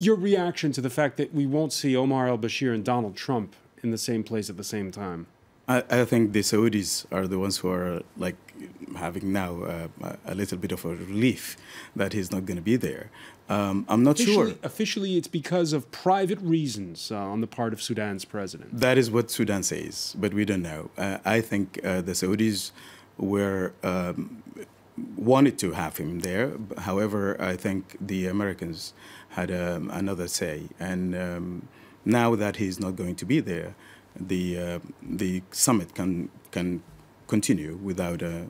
Your reaction to the fact that we won't see Omar al-Bashir and Donald Trump in the same place at the same time? I think the Saudis are the ones who are like having now a little bit of a relief that he's not going to be there. I'm not sure. Officially, it's because of private reasons on the part of Sudan's president. That is what Sudan says, but we don't know. I think the Saudis were wanted to have him there. However, I think the Americans had another say, and now that he's not going to be there, the summit can continue without a.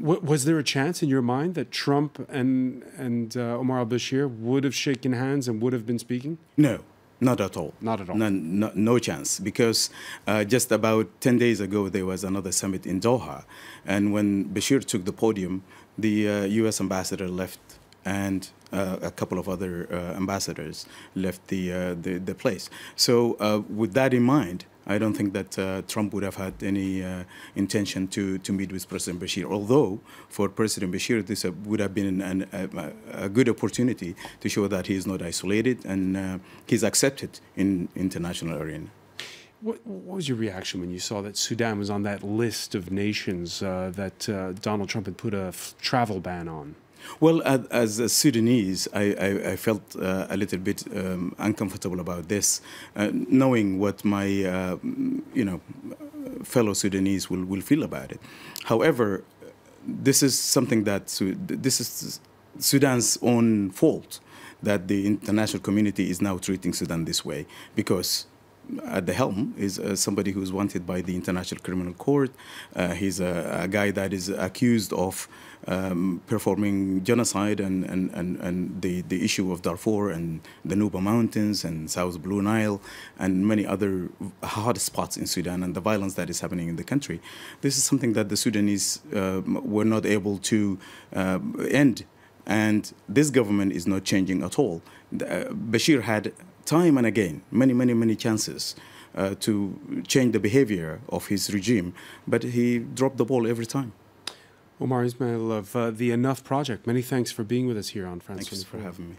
Was there a chance in your mind that Trump and Omar al-Bashir would have shaken hands and would have been speaking? No, not at all. Not at all. No chance, because just about 10 days ago there was another summit in Doha, and when Bashir took the podium, the U.S. ambassador left, and a couple of other ambassadors left the place. So with that in mind, I don't think that Trump would have had any intention to meet with President Bashir, although for President Bashir this would have been a good opportunity to show that he is not isolated and he's accepted in international arena. What was your reaction when you saw that Sudan was on that list of nations that Donald Trump had put a travel ban on? Well, as a Sudanese, I felt a little bit uncomfortable about this, knowing what my fellow Sudanese will feel about it. However, this is something that this is Sudan's own fault, that the international community is now treating Sudan this way, because at the helm is somebody who's wanted by the International Criminal Court. He's a guy that is accused of performing genocide and the issue of Darfur and the Nuba Mountains and South Blue Nile and many other hot spots in Sudan and the violence that is happening in the country. This is something that the Sudanese were not able to end. And this government is not changing at all. Bashir had time and again, many chances to change the behavior of his regime, but he dropped the ball every time. Omar Ismail of the Enough Project, many thanks for being with us here on France 24. Thanks for having me.